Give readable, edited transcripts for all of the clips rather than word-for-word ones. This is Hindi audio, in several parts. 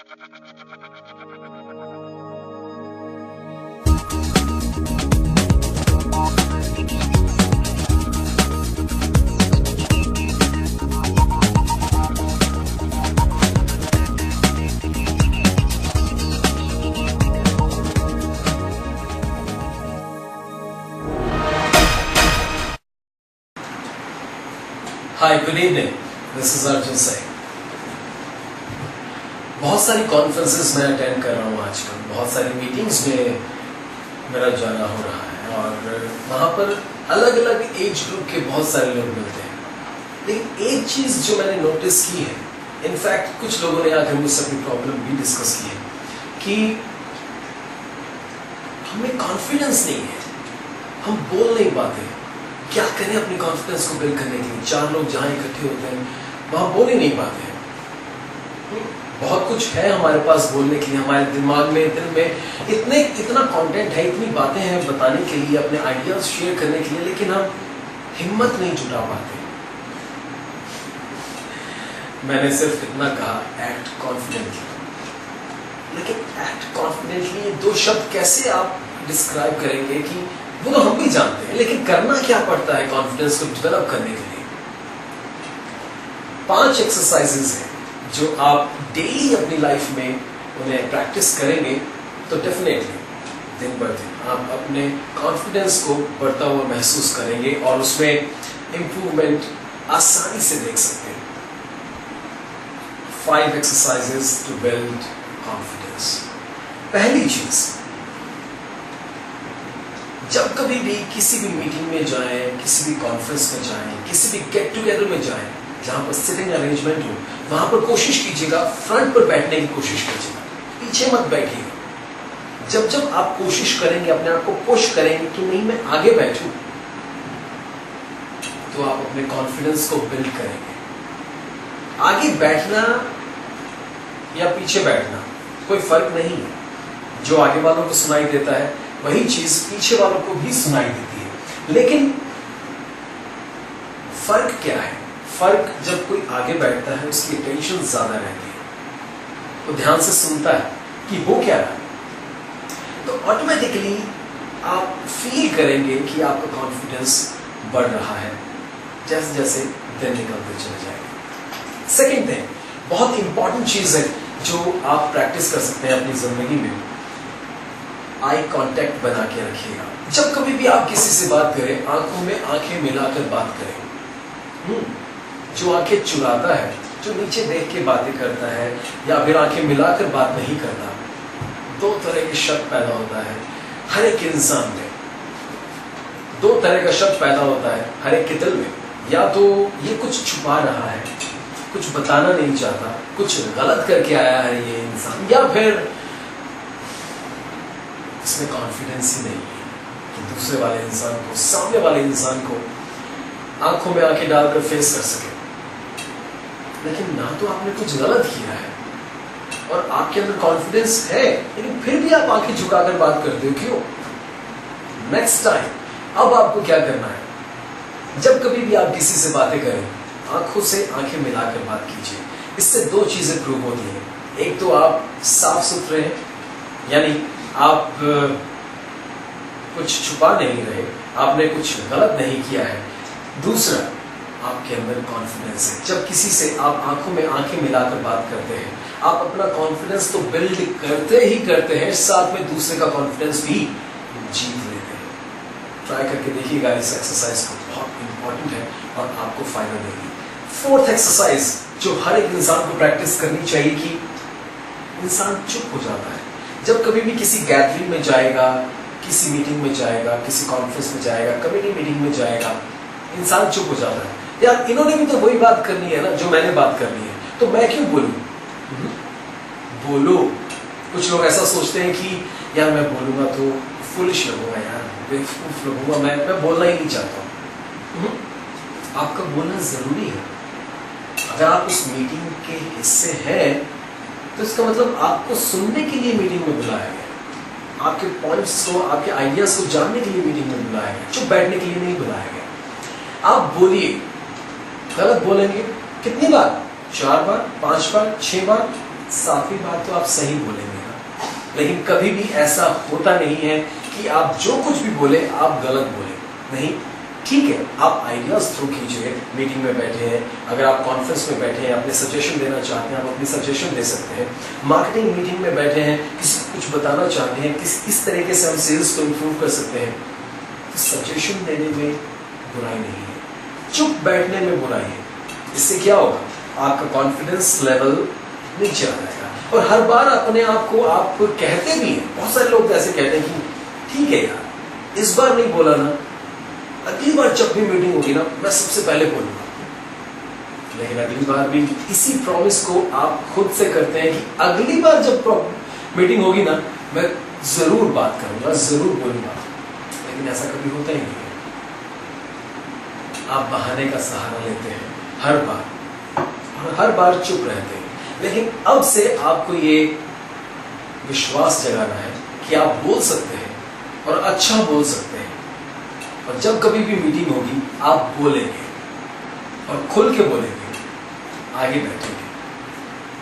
Hi, good evening. This is Arjun Singh. बहुत सारी कॉन्फ्रेंसेस मैं अटेंड कर रहा हूँ आजकल, बहुत सारी मीटिंग्स में मेरा जाना हो रहा है और वहाँ पर अलग अलग एज ग्रुप के बहुत सारे लोग मिलते हैं। लेकिन एक चीज़ जो मैंने नोटिस की है, इनफैक्ट कुछ लोगों ने आकर मुझसे अपनी प्रॉब्लम भी डिस्कस की है कि हमें कॉन्फिडेंस नहीं है, हम बोल नहीं पाते। क्या करें अपनी कॉन्फिडेंस को बिल्ड करने के लिए? चार लोग जहाँ इकट्ठे होते हैं वहाँ बोल ही नहीं पाते हैं। बहुत कुछ है हमारे पास बोलने के लिए, हमारे दिमाग में इतना कंटेंट है, इतनी बातें हैं बताने के लिए, अपने आइडियाज शेयर करने के लिए, लेकिन हम हिम्मत नहीं जुटा पाते। मैंने सिर्फ इतना कहा, एक्ट कॉन्फिडेंटली। लेकिन एक्ट कॉन्फिडेंटली, ये दो शब्द कैसे आप डिस्क्राइब करेंगे? कि वो तो हम भी जानते हैं, लेकिन करना क्या पड़ता है कॉन्फिडेंस को डेवलप करने के लिए? 5 एक्सरसाइजेस हैं जो आप डेली अपनी लाइफ में उन्हें प्रैक्टिस करेंगे तो डेफिनेटली दिन ब दिन आप अपने कॉन्फिडेंस को बढ़ता हुआ महसूस करेंगे और उसमें इंप्रूवमेंट आसानी से देख सकते हैं। 5 एक्सरसाइजेस टू बिल्ड कॉन्फिडेंस। पहली चीज, जब कभी भी किसी भी मीटिंग में जाएं, किसी भी कॉन्फ्रेंस में जाएं, किसी भी गेट टुगेदर में जाएं जहां पर सिटिंग अरेंजमेंट हो, वहां पर कोशिश कीजिएगा फ्रंट पर बैठने की कोशिश कीजिएगा, पीछे मत बैठिएगा। जब जब आप कोशिश करेंगे, अपने आप को पुश करेंगे कि नहीं मैं आगे बैठूं, तो आप अपने कॉन्फिडेंस को बिल्ड करेंगे। आगे बैठना या पीछे बैठना कोई फर्क नहीं है। जो आगे वालों को सुनाई देता है वही चीज पीछे वालों को भी सुनाई देती है। लेकिन फर्क क्या है? फर्क जब कोई आगे बैठता है उसकी अटेंशन ज्यादा रहती है, तो ध्यान से सुनता है कि वो क्या है, तो ऑटोमेटिकली आप फील करेंगे कि आपका कॉन्फिडेंस बढ़ रहा है जैसे जैसे दिन निकलते चले जाएंगे। सेकेंड थिंग, बहुत इंपॉर्टेंट चीज है जो आप प्रैक्टिस कर सकते हैं अपनी जिंदगी में, आई कांटेक्ट बना के रखिएगा। जब कभी भी आप किसी से बात करें, आंखों में आंखें मिलाकर बात करें। जो आंखें चुराता है, जो नीचे देख के बातें करता है या फिर आंखें मिलाकर बात नहीं करता, 2 तरह के शक पैदा होता है हर एक इंसान में। 2 तरह का शक पैदा होता है हर एक के दिल में। या तो ये कुछ छुपा रहा है, कुछ बताना नहीं चाहता, कुछ गलत करके आया है ये इंसान, या फिर इसमें कॉन्फिडेंस ही नहीं है कि दूसरे वाले इंसान को, सामने वाले इंसान को आंखों में आंखें डालकर फेस कर सके। लेकिन ना तो आपने कुछ गलत किया है और आपके अंदर कॉन्फिडेंस है, लेकिन फिर भी आप आंखें झुकाकर बात करते हो। क्यों? नेक्स्ट टाइम अब आपको क्या करना है, जब कभी भी आप किसी से बातें करें, आंखों से आंखें मिलाकर बात कीजिए। इससे 2 चीजें प्रूव होती हैं। एक तो आप साफ सुथरे हैं, यानी आप कुछ छुपा नहीं रहे, आपने कुछ गलत नहीं किया है। दूसरा, आपके अंदर कॉन्फिडेंस है। जब किसी से आप आंखों में आंखें मिलाकर बात करते हैं, आप अपना कॉन्फिडेंस तो बिल्ड करते हैं, साथ में दूसरे का कॉन्फिडेंस भी जीत लेते हैं। ट्राई करके देखिएगा इस एक्सरसाइज को, बहुत इंपॉर्टेंट है और आपको फायदा देगी। 4th एक्सरसाइज जो हर एक इंसान को प्रैक्टिस करनी चाहिए कि इंसान चुप हो जाता है। जब कभी भी किसी गैदरिंग में जाएगा, किसी मीटिंग में जाएगा, किसी कॉन्फ्रेंस में जाएगा, कमेटी मीटिंग में जाएगा, इंसान चुप हो जाता है। यार इन्होंने भी तो वही बात करनी है ना जो मैंने बात करनी है, तो मैं क्यों बोलूं? बोलो। कुछ लोग ऐसा सोचते हैं कि यार मैं बोलूंगा तो फुलिश लगूंगा, यार बेवकूफ लगूंगा, मैं बोलना ही नहीं चाहता। आपका बोलना जरूरी है। अगर आप उस मीटिंग के हिस्से हैं तो इसका मतलब आपको सुनने के लिए मीटिंग में बुलाया गया, आपके पॉइंट्स को, आपके आइडियाज को जानने के लिए मीटिंग में बुलाया गया, चुप बैठने के लिए नहीं बुलाया गया। आप बोलिए। गलत बोलेंगे कितनी बार? 4 बार, 5 बार, 6 बार, सातवीं बात तो आप सही बोलेंगे ना, लेकिन कभी भी ऐसा होता नहीं है कि आप जो कुछ भी बोले आप गलत बोले। नहीं, ठीक है, आप आइडियाज थ्रू कीजिए। मीटिंग में बैठे हैं, अगर आप कॉन्फ्रेंस में बैठे हैं, अपने सजेशन देना चाहते हैं, आप अपनी सजेशन दे सकते हैं। मार्केटिंग मीटिंग में बैठे हैं, किसी को कुछ बताना चाहते हैं, किस तरीके से हम सेल्स को इम्प्रूव कर सकते हैं, तो सजेशन देने में बुराई नहीं है, चुप बैठने में बुराई है। इससे क्या होगा, आपका कॉन्फिडेंस लेवल नीचे आ जाएगा। और हर बार अपने आप को आप कहते भी हैं, बहुत सारे लोग ऐसे कहते हैं कि ठीक है यार, इस बार नहीं बोला ना, अगली बार जब भी मीटिंग होगी ना मैं सबसे पहले बोलूंगा। लेकिन अगली बार भी इसी प्रॉमिस को आप खुद से करते हैं कि अगली बार जब मीटिंग होगी ना मैं जरूर बात करूंगा, जरूर बोलूंगा। लेकिन ऐसा कभी होता ही नहीं है। आप बहाने का सहारा लेते हैं हर बार, और हर बार चुप रहते हैं। लेकिन अब से आपको ये विश्वास जगाना है कि आप बोल सकते हैं और अच्छा बोल सकते हैं। और जब कभी भी मीटिंग होगी आप बोलेंगे और खुल के बोलेंगे, आगे बैठेंगे।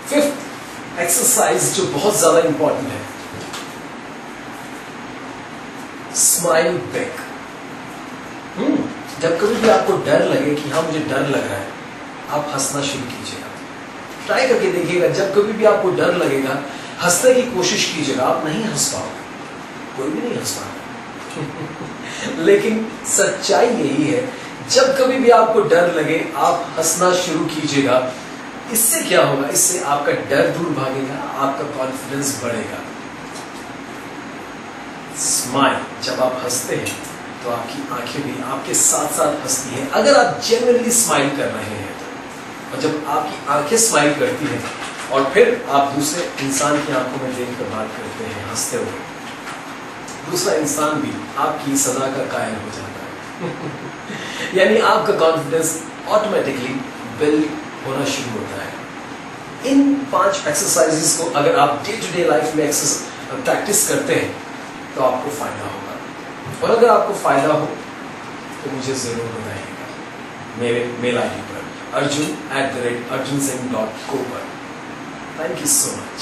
फिफ्थ एक्सरसाइज जो बहुत ज्यादा इंपॉर्टेंट है, स्माइल बैक। जब कभी भी आपको डर लगे कि हाँ मुझे डर लग रहा है, आप हंसना शुरू कीजिएगा। ट्राई करके देखिएगा, जब कभी भी आपको डर लगेगा हंसने की कोशिश कीजिएगा। आप नहीं हंस पाओगे, कोई भी नहीं हंस पाएगा। लेकिन सच्चाई यही है, जब कभी भी आपको डर लगे आप हंसना शुरू कीजिएगा। इससे क्या होगा, इससे आपका डर दूर भागेगा, आपका कॉन्फिडेंस बढ़ेगा। स्माइल, जब आप हंसते हैं तो आपकी आंखें भी आपके साथ साथ हंसती हैं, अगर आप जेन्युइनली स्माइल कर रहे हैं तो। और जब आपकी आंखें स्माइल करती हैं और फिर आप दूसरे इंसान की आंखों में देखकर बात करते हैं हंसते हुए, दूसरा इंसान भी आपकी सदा का कायल हो जाता है। यानी आपका कॉन्फिडेंस ऑटोमेटिकली बिल्ड होना शुरू होता है। इन 5 एक्सरसाइजेस को अगर आप डे टू डे लाइफ में प्रैक्टिस करते हैं तो आपको फायदा होगा। और अगर आपको फायदा हो तो मुझे जरूर बताइएगा मेरे मेल आईडी पर arjun@arjunsingh.co पर। Thank you so much.